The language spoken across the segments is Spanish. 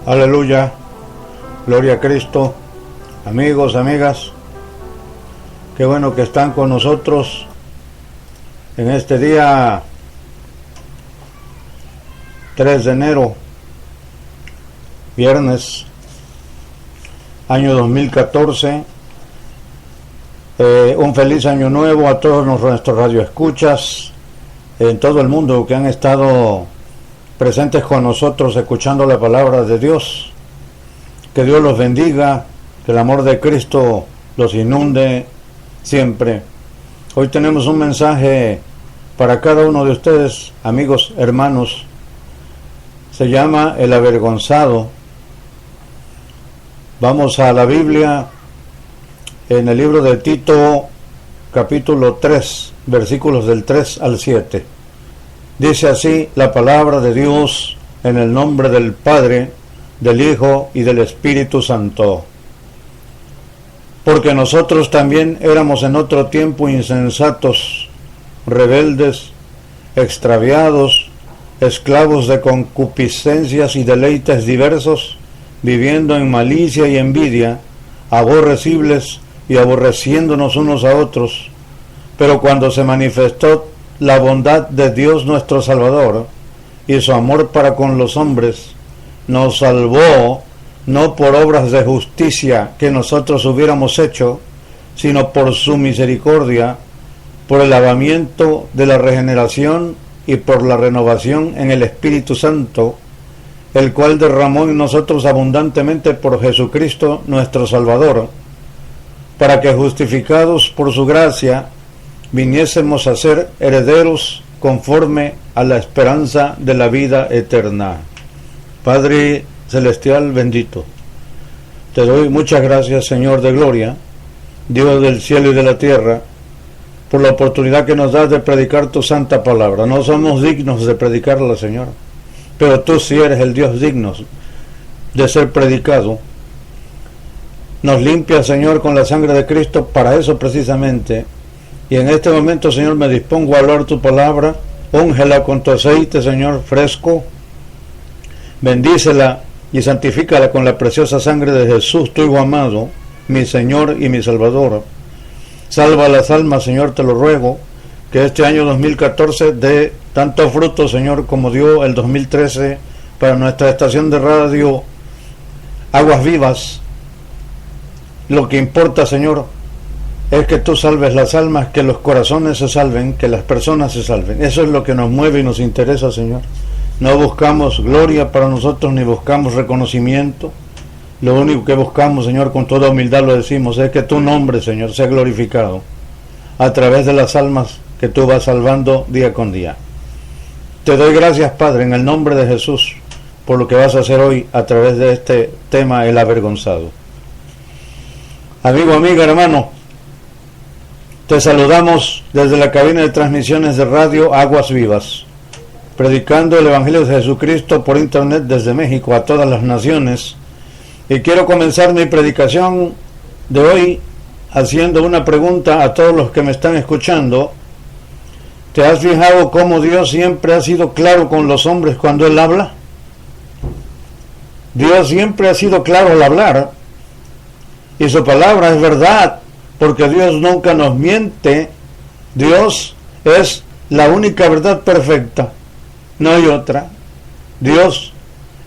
Aleluya, gloria a Cristo. Amigos, amigas, qué bueno que están con nosotros en este día 3 de enero, viernes, año 2014. Un feliz año nuevo a todos nuestros radioescuchas en todo el mundo que han estado presentes con nosotros escuchando la palabra de Dios. Que Dios los bendiga, que el amor de Cristo los inunde siempre. Hoy tenemos un mensaje para cada uno de ustedes, amigos, hermanos. Se llama El avergonzado. Vamos a la Biblia en el libro de Tito, capítulo 3, versículos del 3 al 7. Dice así la palabra de Dios en el nombre del Padre, del Hijo y del Espíritu Santo. Porque nosotros también éramos en otro tiempo insensatos, rebeldes, extraviados, esclavos de concupiscencias y deleites diversos, viviendo en malicia y envidia, aborrecibles y aborreciéndonos unos a otros. Pero cuando se manifestó la bondad de Dios nuestro Salvador y su amor para con los hombres, nos salvó no por obras de justicia que nosotros hubiéramos hecho, sino por su misericordia, por el lavamiento de la regeneración y por la renovación en el Espíritu Santo, el cual derramó en nosotros abundantemente por Jesucristo nuestro Salvador, para que justificados por su gracia viniésemos a ser herederos conforme a la esperanza de la vida eterna. Padre celestial bendito, te doy muchas gracias, Señor de gloria, Dios del cielo y de la tierra, por la oportunidad que nos das de predicar tu santa palabra. No somos dignos de predicarla, Señor, pero tú sí eres el Dios digno de ser predicado. Nos limpia, Señor, con la sangre de Cristo para eso precisamente. Y en este momento, Señor, me dispongo a hablar tu palabra. Úngela con tu aceite, Señor, fresco. Bendícela y santifícala con la preciosa sangre de Jesús, tu Hijo amado, mi Señor y mi Salvador. Salva las almas, Señor, te lo ruego. Que este año 2014 dé tanto fruto, Señor, como dio el 2013 para nuestra estación de radio Aguas Vivas. Lo que importa, Señor, es que tú salves las almas, que los corazones se salven, que las personas se salven. Eso es lo que nos mueve y nos interesa, Señor. No buscamos gloria para nosotros, ni buscamos reconocimiento. Lo único que buscamos, Señor, con toda humildad lo decimos, es que tu nombre, Señor, sea glorificado a través de las almas que tú vas salvando día con día. Te doy gracias, Padre, en el nombre de Jesús, por lo que vas a hacer hoy a través de este tema, el avergonzado. Amigo, amiga, hermano, te saludamos desde la cabina de transmisiones de radio Aguas Vivas, predicando el Evangelio de Jesucristo por internet desde México a todas las naciones. Y quiero comenzar mi predicación de hoy haciendo una pregunta a todos los que me están escuchando. ¿Te has fijado cómo Dios siempre ha sido claro con los hombres cuando Él habla? Dios siempre ha sido claro al hablar, y su palabra es verdad, porque Dios nunca nos miente. Dios es la única verdad perfecta, no hay otra. Dios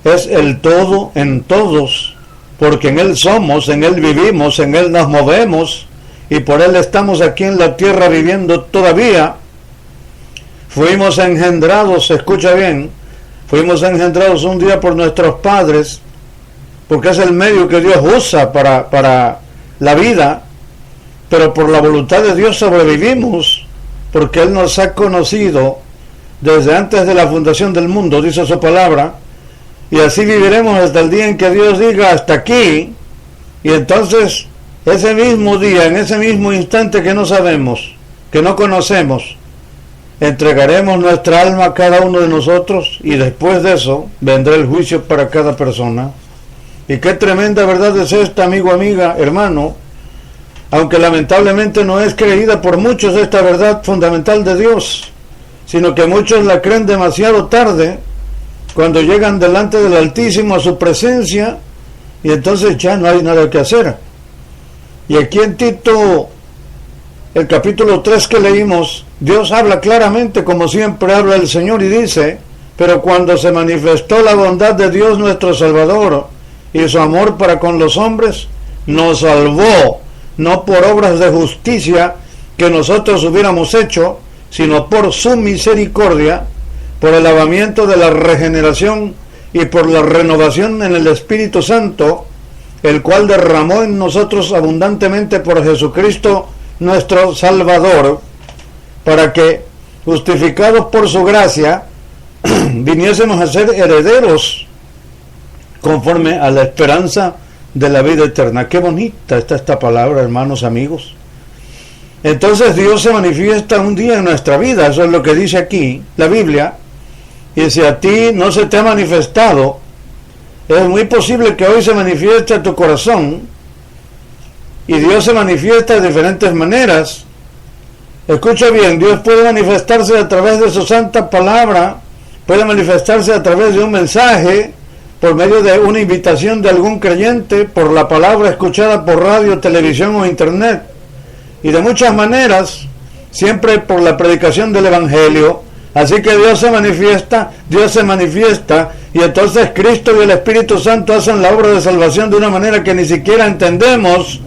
es el todo en todos, porque en Él somos, en Él vivimos, en Él nos movemos, y por Él estamos aquí en la tierra viviendo todavía. Fuimos engendrados, escucha bien, fuimos engendrados un día por nuestros padres, porque es el medio que Dios usa para la vida, pero por la voluntad de Dios sobrevivimos, porque Él nos ha conocido desde antes de la fundación del mundo, dice su palabra, y así viviremos hasta el día en que Dios diga hasta aquí. Y entonces ese mismo día, en ese mismo instante que no sabemos, que no conocemos, entregaremos nuestra alma a cada uno de nosotros, y después de eso vendrá el juicio para cada persona. Y qué tremenda verdad es esta, amigo, amiga, hermano, aunque lamentablemente no es creída por muchos esta verdad fundamental de Dios, sino que muchos la creen demasiado tarde, cuando llegan delante del Altísimo a su presencia, y entonces ya no hay nada que hacer. Y aquí en Tito, el capítulo 3 que leímos, Dios habla claramente, como siempre habla el Señor, y dice: pero cuando se manifestó la bondad de Dios nuestro Salvador y su amor para con los hombres, nos salvó, no por obras de justicia que nosotros hubiéramos hecho, sino por su misericordia, por el lavamiento de la regeneración y por la renovación en el Espíritu Santo, el cual derramó en nosotros abundantemente por Jesucristo nuestro Salvador, para que, justificados por su gracia, viniésemos a ser herederos conforme a la esperanza de la vida eterna. Qué bonita está esta palabra, hermanos, amigos. Entonces Dios se manifiesta un día en nuestra vida, eso es lo que dice aquí la Biblia. Y si a ti no se te ha manifestado, es muy posible que hoy se manifieste a tu corazón. Y Dios se manifiesta de diferentes maneras. Escucha bien, Dios puede manifestarse a través de su santa palabra, puede manifestarse a través de un mensaje, por medio de una invitación de algún creyente, por la palabra escuchada por radio, televisión o internet, y de muchas maneras, siempre por la predicación del Evangelio. Así que Dios se manifiesta, y entonces Cristo y el Espíritu Santo hacen la obra de salvación de una manera que ni siquiera entendemos,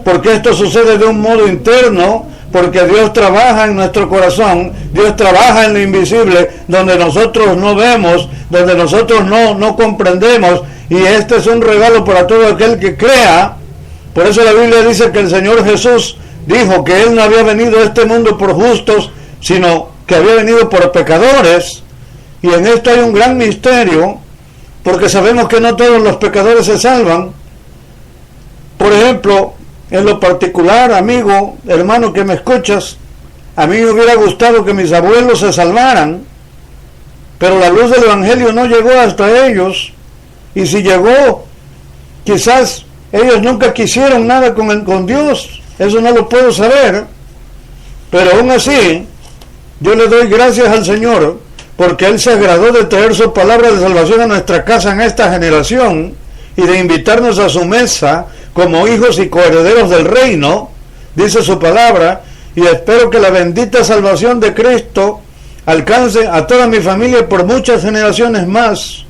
porque esto sucede de un modo interno, porque Dios trabaja en nuestro corazón, Dios trabaja en lo invisible, donde nosotros no vemos, donde nosotros no comprendemos, y este es un regalo para todo aquel que crea. Por eso la Biblia dice que el Señor Jesús dijo que Él no había venido a este mundo por justos, sino que había venido por pecadores, y en esto hay un gran misterio, porque sabemos que no todos los pecadores se salvan. Por ejemplo, en lo particular, amigo, hermano que me escuchas, a mí me hubiera gustado que mis abuelos se salvaran, pero la luz del Evangelio no llegó hasta ellos, y si llegó, quizás ellos nunca quisieron nada con Dios, eso no lo puedo saber, pero aún así, yo le doy gracias al Señor, porque Él se agradó de traer su palabra de salvación a nuestra casa en esta generación, y de invitarnos a su mesa, como hijos y coherederos del reino, dice su palabra, y espero que la bendita salvación de Cristo alcance a toda mi familia por muchas generaciones más,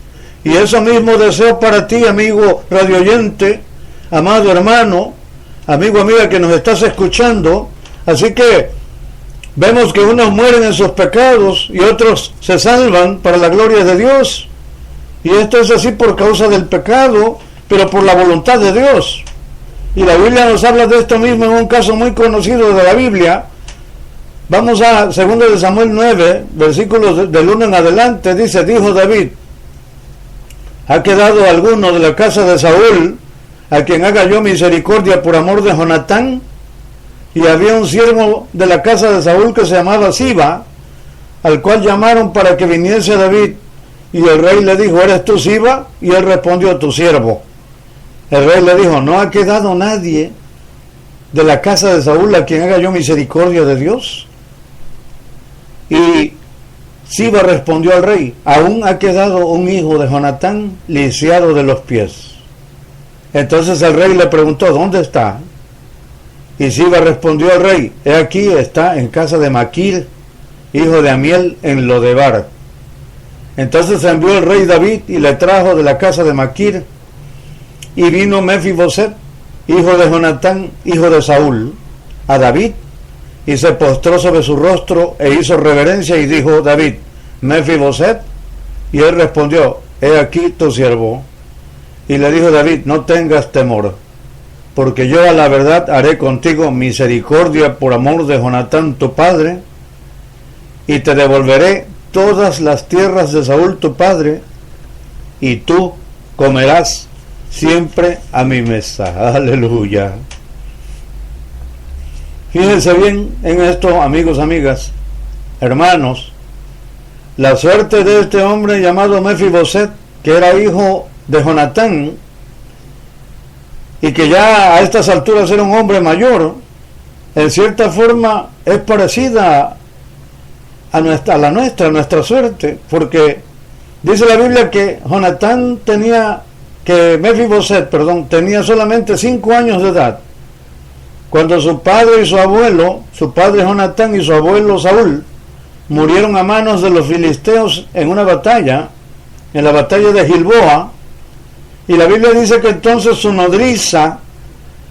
y eso mismo deseo para ti, amigo radioyente, amado hermano, amigo, amiga que nos estás escuchando. Así que vemos que unos mueren en sus pecados y otros se salvan para la gloria de Dios, y esto es así por causa del pecado, pero por la voluntad de Dios. Y la Biblia nos habla de esto mismo en un caso muy conocido de la Biblia. Vamos a 2 de Samuel 9, versículos del 1 en adelante. Dice: dijo David: ¿ha quedado alguno de la casa de Saúl a quien haga yo misericordia por amor de Jonatán? Y había un siervo de la casa de Saúl que se llamaba Siba, al cual llamaron para que viniese a David. Y el rey le dijo: ¿eres tú Siba? Y él respondió: tu siervo. El rey le dijo: ¿no ha quedado nadie de la casa de Saúl a quien haga yo misericordia de Dios? Y Siba respondió al rey: aún ha quedado un hijo de Jonatán lisiado de los pies. Entonces el rey le preguntó: ¿dónde está? Y Siba respondió al rey: he aquí, está en casa de Maquir, hijo de Amiel, en Lodebar. Entonces envió el rey David y le trajo de la casa de Maquir. Y vino Mefiboset, hijo de Jonatán, hijo de Saúl, a David, y se postró sobre su rostro e hizo reverencia, y dijo David: Mefiboset. Y él respondió: he aquí tu siervo. Y le dijo David: no tengas temor, porque yo a la verdad haré contigo misericordia por amor de Jonatán tu padre, y te devolveré todas las tierras de Saúl tu padre, y tú comerás siempre a mi mesa. Aleluya. Fíjense bien en esto, amigos, amigas, hermanos. La suerte de este hombre llamado Mefiboset, que era hijo de Jonatán, y que ya a estas alturas era un hombre mayor, en cierta forma es parecida a nuestra suerte, porque Dice la Biblia que Mefiboset, tenía solamente 5 años de edad cuando su padre y su abuelo, su padre Jonatán y su abuelo Saúl, murieron a manos de los filisteos en una batalla, en la batalla de Gilboa. Y la Biblia dice que entonces su nodriza,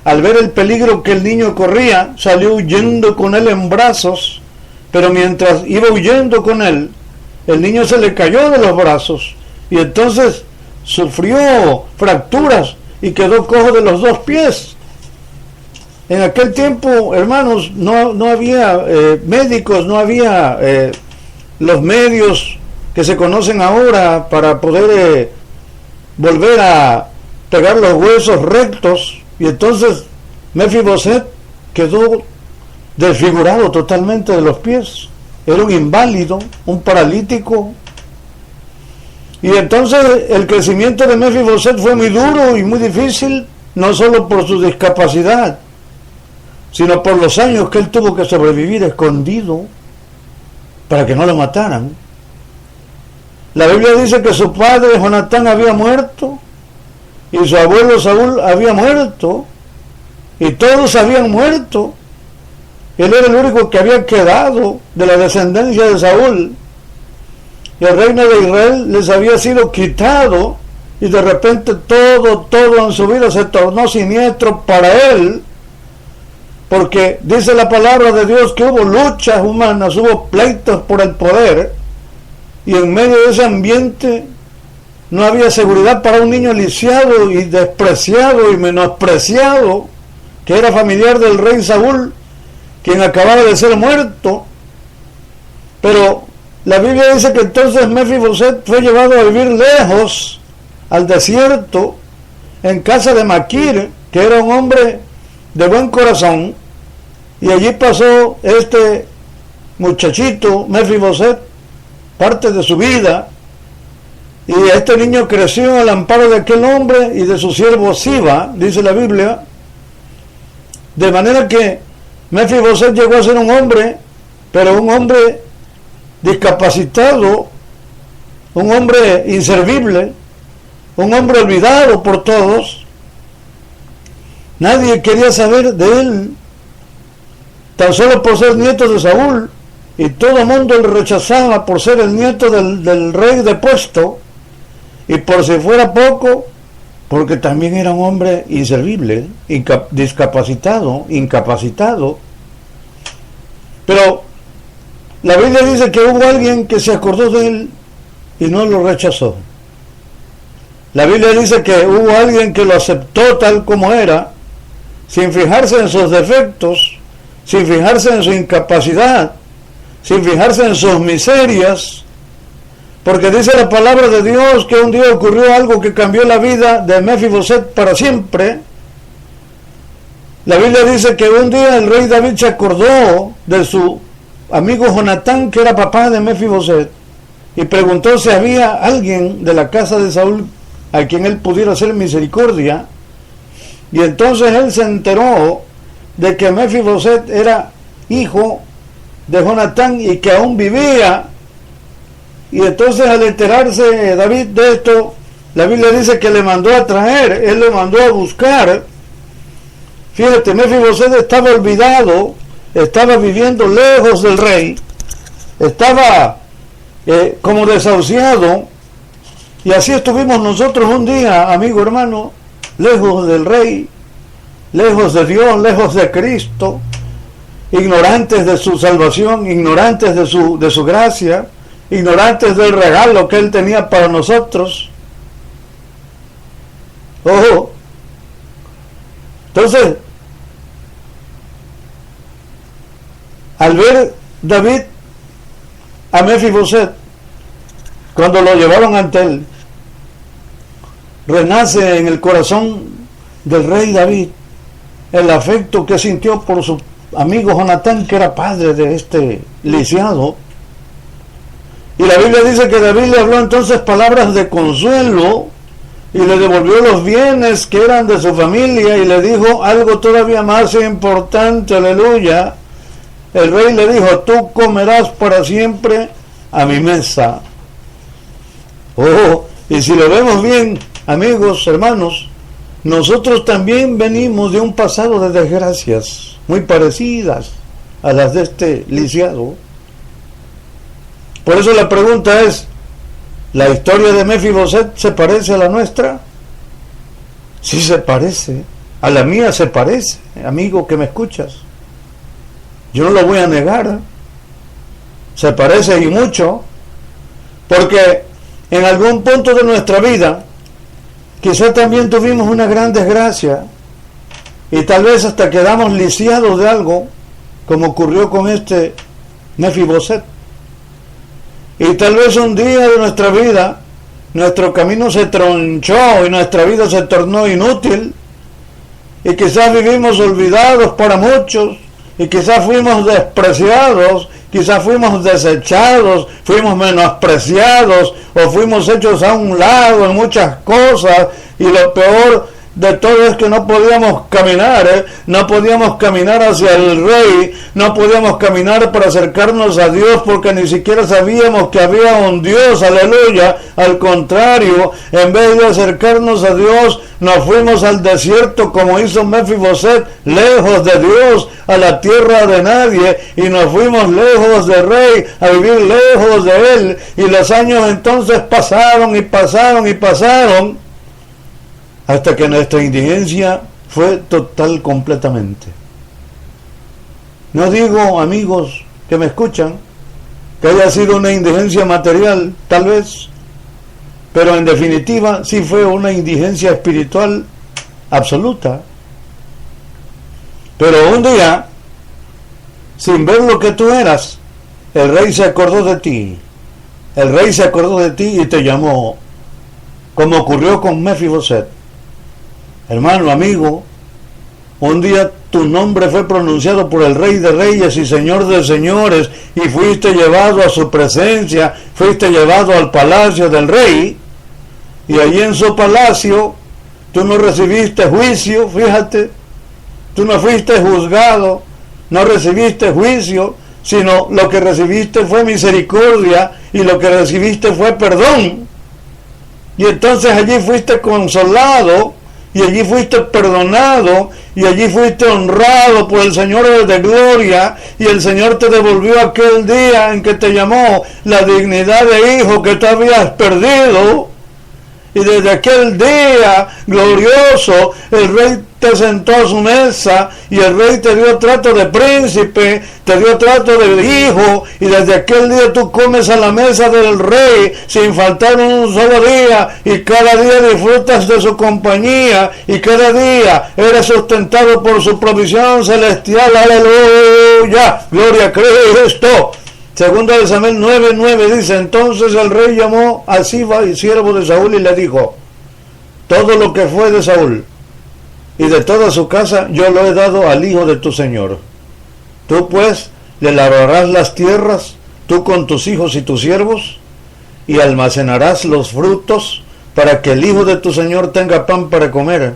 al ver el peligro que el niño corría, salió huyendo con él en brazos, pero mientras iba huyendo con él, el niño se le cayó de los brazos y entonces sufrió fracturas y quedó cojo de los 2 pies. En aquel tiempo, hermanos, no había médicos, no había los medios que se conocen ahora para poder volver a pegar los huesos rectos, y entonces Mefiboset quedó desfigurado totalmente de los pies. Era un inválido, un paralítico. Y entonces el crecimiento de Mefiboset fue muy duro y muy difícil, no solo por su discapacidad, sino por los años que él tuvo que sobrevivir escondido para que no lo mataran. La Biblia dice que su padre Jonatán había muerto y su abuelo Saúl había muerto y todos habían muerto. Él era el único que había quedado de la descendencia de Saúl. Y el reino de Israel les había sido quitado y de repente todo en su vida se tornó siniestro para él, porque dice la palabra de Dios que hubo luchas humanas, hubo pleitos por el poder, y en medio de ese ambiente no había seguridad para un niño lisiado y despreciado y menospreciado, que era familiar del rey Saúl, quien acababa de ser muerto. Pero la Biblia dice que entonces Mefiboset fue llevado a vivir lejos, al desierto, en casa de Maquir, que era un hombre de buen corazón, y allí pasó este muchachito Mefiboset parte de su vida, y este niño creció al amparo de aquel hombre y de su siervo Siba, dice la Biblia, de manera que Mefiboset llegó a ser un hombre, pero un hombre discapacitado, un hombre inservible, un hombre olvidado por todos. Nadie quería saber de él, tan solo por ser nieto de Saúl, y todo el mundo le rechazaba por ser el nieto del rey depuesto, y por si fuera poco, porque también era un hombre inservible, discapacitado, incapacitado. Pero la Biblia dice que hubo alguien que se acordó de él y no lo rechazó. La Biblia dice que hubo alguien que lo aceptó tal como era, sin fijarse en sus defectos, sin fijarse en su incapacidad, sin fijarse en sus miserias, porque dice la palabra de Dios que un día ocurrió algo que cambió la vida de Mefiboset para siempre. La Biblia dice que un día el rey David se acordó de su amigo Jonatán, que era papá de Mefiboset, y preguntó si había alguien de la casa de Saúl a quien él pudiera hacer misericordia. Y entonces él se enteró de que Mefiboset era hijo de Jonatán y que aún vivía. Y entonces al enterarse David de esto, la Biblia dice que le mandó a traer, él le mandó a buscar. Fíjate, Mefiboset estaba olvidado, estaba viviendo lejos del rey, estaba como desahuciado, y así estuvimos nosotros un día, amigo hermano, lejos del rey, lejos de Dios, lejos de Cristo, ignorantes de su salvación, ignorantes de su gracia, ignorantes del regalo que él tenía para nosotros. Ojo. Entonces, al ver David a Mefiboset, cuando lo llevaron ante él, renace en el corazón del rey David el afecto que sintió por su amigo Jonatán, que era padre de este lisiado. Y la Biblia dice que David le habló entonces palabras de consuelo y le devolvió los bienes que eran de su familia, y le dijo algo todavía más importante, aleluya. El rey le dijo: tú comerás para siempre a mi mesa. Oh, y si lo vemos bien, amigos, hermanos, nosotros también venimos de un pasado de desgracias muy parecidas a las de este lisiado. Por eso la pregunta es, ¿la historia de Mefiboset se parece a la nuestra? Sí se parece, a la mía se parece, amigo que me escuchas. Yo no lo voy a negar, se parece y mucho, porque en algún punto de nuestra vida quizá también tuvimos una gran desgracia y tal vez hasta quedamos lisiados de algo, como ocurrió con este Mefiboset. Y tal vez un día de nuestra vida nuestro camino se tronchó y nuestra vida se tornó inútil, y quizás vivimos olvidados para muchos, y quizás fuimos despreciados, quizás fuimos desechados, fuimos menospreciados o fuimos hechos a un lado en muchas cosas, y lo peor de todo es que no podíamos caminar, no podíamos caminar hacia el Rey, no podíamos caminar para acercarnos a Dios porque ni siquiera sabíamos que había un Dios, aleluya. Al contrario, en vez de acercarnos a Dios, nos fuimos al desierto como hizo Mefiboset, lejos de Dios, a la tierra de nadie, y nos fuimos lejos del Rey, a vivir lejos de Él, y los años entonces pasaron y pasaron y pasaron, hasta que nuestra indigencia fue total completamente. No digo, amigos que me escuchan, que haya sido una indigencia material, tal vez, pero en definitiva sí fue una indigencia espiritual absoluta. Pero un día, sin ver lo que tú eras, el Rey se acordó de ti. El Rey se acordó de ti y te llamó, como ocurrió con Mefiboset. Hermano, amigo, un día tu nombre fue pronunciado por el Rey de Reyes y Señor de Señores, y fuiste llevado a su presencia, fuiste llevado al palacio del Rey, y allí en su palacio tú no recibiste juicio, fíjate, tú no fuiste juzgado, no recibiste juicio, sino lo que recibiste fue misericordia, y lo que recibiste fue perdón. Y entonces allí fuiste consolado, y allí fuiste perdonado, y allí fuiste honrado por el Señor de gloria, y el Señor te devolvió aquel día en que te llamó la dignidad de hijo que tú habías perdido. Y desde aquel día glorioso, el Rey te sentó a su mesa, y el Rey te dio trato de príncipe, te dio trato de hijo, y desde aquel día tú comes a la mesa del Rey sin faltar un solo día, y cada día disfrutas de su compañía, y cada día eres sustentado por su provisión celestial. Aleluya, gloria a Cristo. Segunda de Samuel 9:9 dice: entonces el Rey llamó a Siba, y siervo de Saúl, y le dijo: todo lo que fue de Saúl y de toda su casa yo lo he dado al hijo de tu señor. Tú pues le labrarás las tierras, tú con tus hijos y tus siervos, y almacenarás los frutos, para que el hijo de tu señor tenga pan para comer.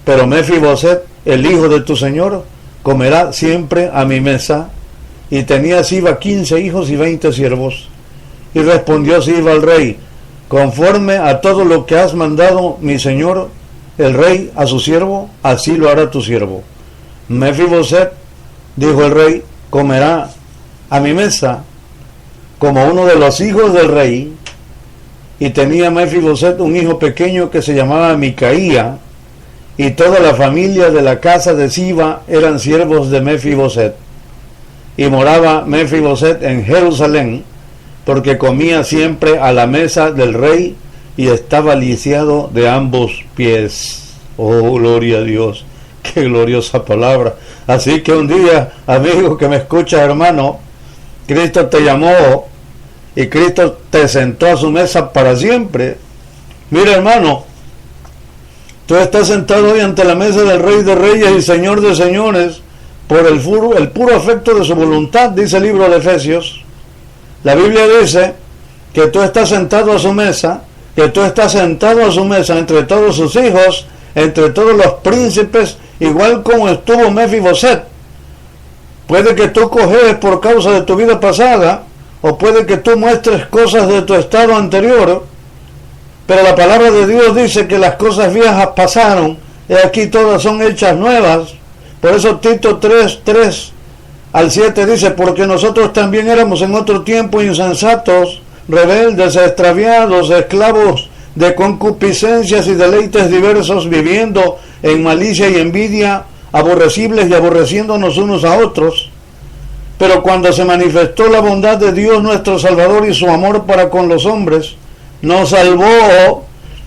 Pero Mefiboset, el hijo de tu señor, comerá siempre a mi mesa. Y tenía Siba 15 hijos y 20 siervos. Y respondió Siba al rey: conforme a todo lo que has mandado mi señor el rey a su siervo, así lo hará tu siervo. Mefiboset, dijo el rey, comerá a mi mesa como uno de los hijos del rey. Y tenía Mefiboset un hijo pequeño que se llamaba Micaía, y toda la familia de la casa de Siba eran siervos de Mefiboset. Y moraba Mefiboset en Jerusalén, porque comía siempre a la mesa del rey, y estaba lisiado de ambos pies. Oh, gloria a Dios, qué gloriosa palabra. Así que un día, amigo que me escucha, hermano, Cristo te llamó, y Cristo te sentó a su mesa para siempre. Mira, hermano, tú estás sentado hoy ante la mesa del Rey de Reyes y Señor de Señores, por el puro afecto de su voluntad, dice el libro de Efesios. La Biblia dice que tú estás sentado a su mesa, que tú estás sentado a su mesa entre todos sus hijos, entre todos los príncipes, igual como estuvo Mefiboset. Puede que tú cojees por causa de tu vida pasada, o puede que tú muestres cosas de tu estado anterior, Pero la palabra de Dios dice que las cosas viejas pasaron y aquí todas son hechas nuevas. Por eso Tito 3 al 7 dice: porque nosotros también éramos en otro tiempo insensatos, rebeldes, extraviados, esclavos de concupiscencias y deleites diversos, viviendo en malicia y envidia, aborrecibles y aborreciéndonos unos a otros. Pero cuando se manifestó la bondad de Dios nuestro Salvador y su amor para con los hombres, nos salvó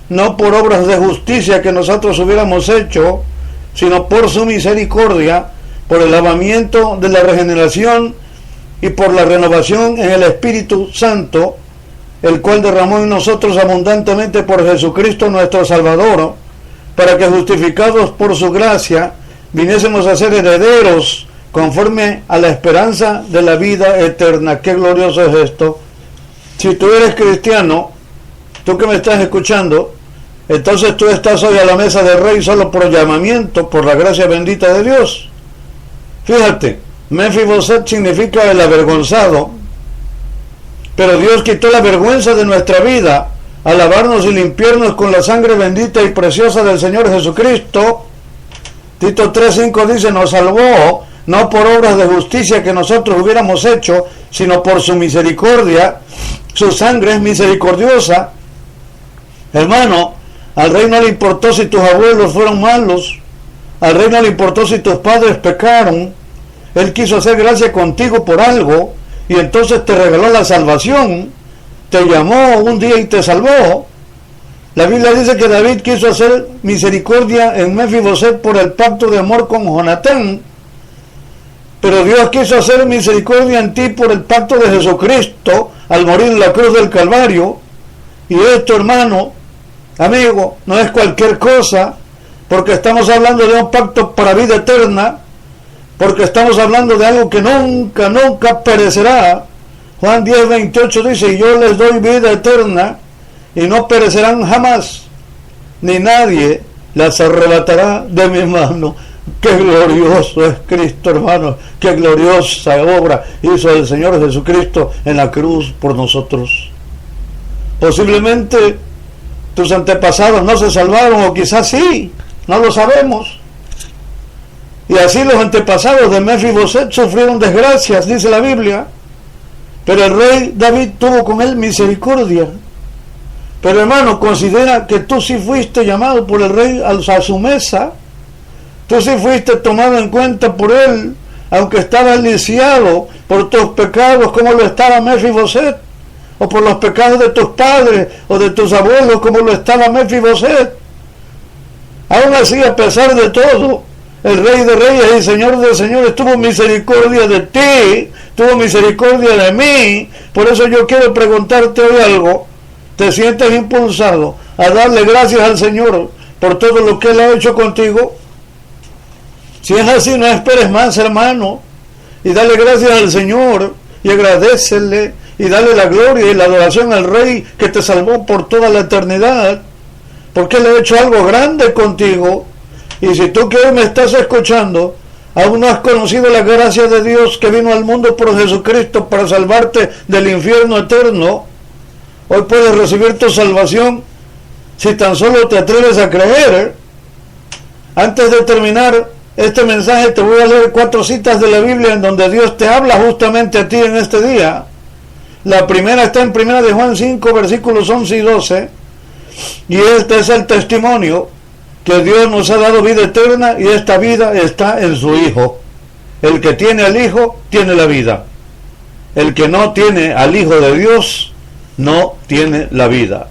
no por obras de justicia que nosotros hubiéramos hecho, sino por su misericordia, por el lavamiento de la regeneración y por la renovación en el Espíritu Santo, el cual derramó en nosotros abundantemente por Jesucristo nuestro Salvador, para que justificados por su gracia viniésemos a ser herederos conforme a la esperanza de la vida eterna. Qué glorioso es esto. Si tú eres cristiano, tú que me estás escuchando, entonces tú estás hoy a la mesa del Rey solo por llamamiento, por la gracia bendita de Dios. Fíjate, Mefiboset significa el avergonzado, pero Dios quitó la vergüenza de nuestra vida al lavarnos y limpiarnos con la sangre bendita y preciosa del Señor Jesucristo. Tito 3:5 dice: nos salvó no por obras de justicia que nosotros hubiéramos hecho, sino por su misericordia. Su sangre es misericordiosa. Hermano, al Rey no le importó si tus abuelos fueron malos, al Rey no le importó si tus padres pecaron. Él quiso hacer gracia contigo por algo, y entonces te regaló la salvación, te llamó un día y te salvó. La Biblia dice que David quiso hacer misericordia en Mefiboset por el pacto de amor con Jonatán, pero Dios quiso hacer misericordia en ti por el pacto de Jesucristo al morir en la cruz del Calvario. Y esto, hermano, amigo, no es cualquier cosa, porque estamos hablando de un pacto para vida eterna, porque estamos hablando de algo que nunca, nunca perecerá. Juan 10:28 dice: y yo les doy vida eterna, y no perecerán jamás, ni nadie las arrebatará de mi mano. Qué glorioso es Cristo, hermano. Qué gloriosa obra hizo el Señor Jesucristo en la cruz por nosotros. Posiblemente tus antepasados no se salvaron, o quizás sí, no lo sabemos. Y así los antepasados de Mefiboset sufrieron desgracias, dice la Biblia. Pero el rey David tuvo con él misericordia. Pero hermano, considera que tú sí fuiste llamado por el rey a su mesa. Tú sí fuiste tomado en cuenta por él, aunque estaba lisiado por tus pecados, como lo estaba Mefiboset, o por los pecados de tus padres o de tus abuelos, como lo estaba Mefiboset. Aún así, a pesar de todo, el Rey de Reyes y Señor de Señores tuvo misericordia de ti, tuvo misericordia de mí. Por eso yo quiero preguntarte hoy algo. ¿Te sientes impulsado a darle gracias al Señor por todo lo que Él ha hecho contigo? Si es así, no esperes más, hermano, y dale gracias al Señor, y agradécele, y dale la gloria y la adoración al Rey que te salvó por toda la eternidad, porque Él ha hecho algo grande contigo. Y si tú que hoy me estás escuchando, aún no has conocido la gracia de Dios que vino al mundo por Jesucristo para salvarte del infierno eterno, hoy puedes recibir tu salvación si tan solo te atreves a creer. Antes de terminar este mensaje, te voy a leer 4 citas de la Biblia en donde Dios te habla justamente a ti en este día. La primera está en 1 de Juan 5, versículos 11 y 12, y este es el testimonio que Dios nos ha dado vida eterna, y esta vida está en su Hijo. El que tiene al Hijo tiene la vida. El que no tiene al Hijo de Dios no tiene la vida.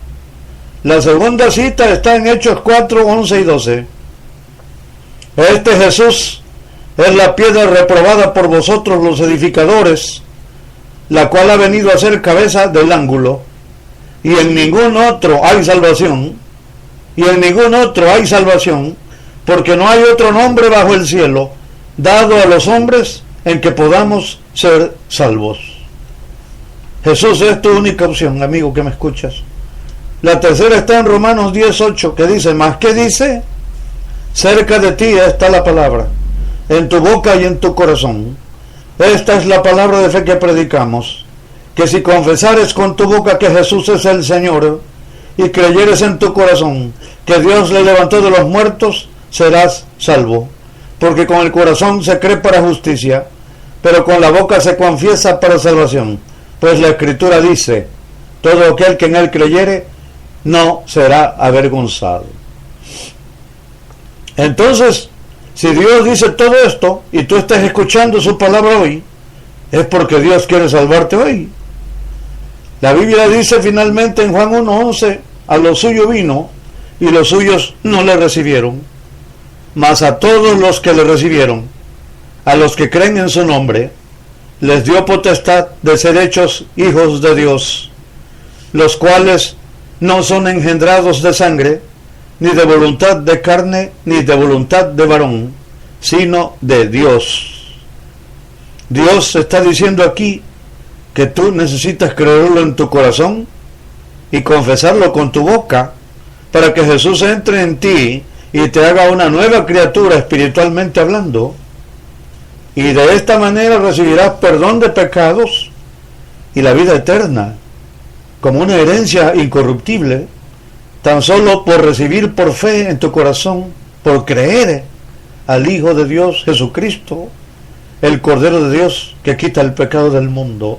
La segunda cita está en Hechos 4, 11 y 12. Este Jesús es la piedra reprobada por vosotros los edificadores, la cual ha venido a ser cabeza del ángulo, y en ningún otro hay salvación, porque no hay otro nombre bajo el cielo dado a los hombres en que podamos ser salvos. Jesús es tu única opción, amigo que me escuchas. La tercera está en Romanos 10:8, que dice: ¿más qué dice? Cerca de ti está la palabra, en tu boca y en tu corazón. Esta es la palabra de fe que predicamos, que si confesares con tu boca que Jesús es el Señor, y creyeres en tu corazón que Dios le levantó de los muertos, serás salvo. Porque con el corazón se cree para justicia, pero con la boca se confiesa para salvación. Pues la Escritura dice, todo aquel que en él creyere no será avergonzado. Entonces, si Dios dice todo esto y tú estás escuchando su palabra hoy, es porque Dios quiere salvarte hoy. La Biblia dice finalmente en Juan 1:11, a lo suyo vino y los suyos no le recibieron, mas a todos los que le recibieron, a los que creen en su nombre, les dio potestad de ser hechos hijos de Dios, los cuales no son engendrados de sangre, ni de voluntad de carne, ni de voluntad de varón, sino de Dios. Dios está diciendo aquí que tú necesitas creerlo en tu corazón y confesarlo con tu boca para que Jesús entre en ti y te haga una nueva criatura espiritualmente hablando, y de esta manera recibirás perdón de pecados y la vida eterna como una herencia incorruptible, tan solo por recibir por fe en tu corazón, por creer al Hijo de Dios Jesucristo, el Cordero de Dios que quita el pecado del mundo.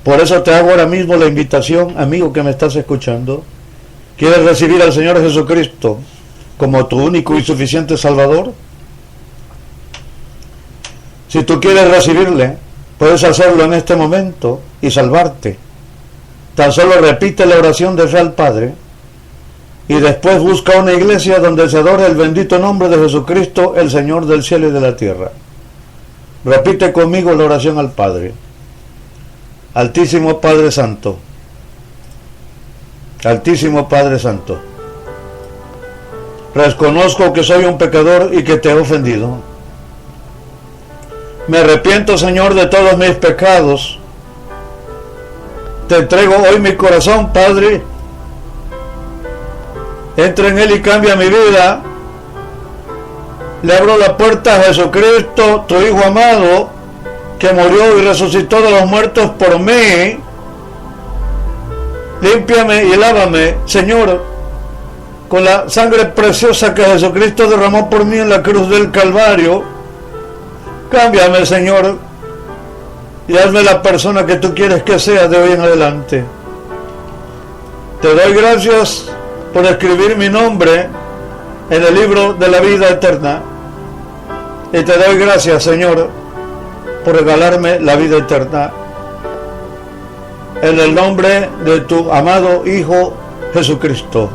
Por eso te hago ahora mismo la invitación, amigo que me estás escuchando. ¿Quieres recibir al Señor Jesucristo como tu único y suficiente Salvador? Si tú quieres recibirle, puedes hacerlo en este momento y salvarte. Tan solo repite la oración de fe al Padre y después busca una iglesia donde se adore el bendito nombre de Jesucristo, el Señor del cielo y de la tierra. Repite conmigo la oración al Padre. Altísimo Padre Santo, Altísimo Padre Santo, reconozco que soy un pecador y que te he ofendido. Me arrepiento, Señor, de todos mis pecados. Te entrego hoy mi corazón, Padre. Entra en él y cambia mi vida. Le abro la puerta a Jesucristo, tu Hijo amado, que murió y resucitó de los muertos por mí. Límpiame y lávame, Señor, con la sangre preciosa que Jesucristo derramó por mí en la cruz del Calvario. Cámbiame, Señor, y hazme la persona que tú quieres que sea de hoy en adelante. Te doy gracias por escribir mi nombre en el libro de la vida eterna. Y te doy gracias, Señor, por regalarme la vida eterna. En el nombre de tu amado Hijo Jesucristo,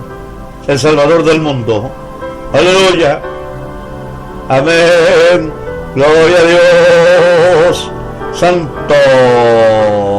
el Salvador del mundo. Aleluya. Amén. Gloria a Dios. Santo.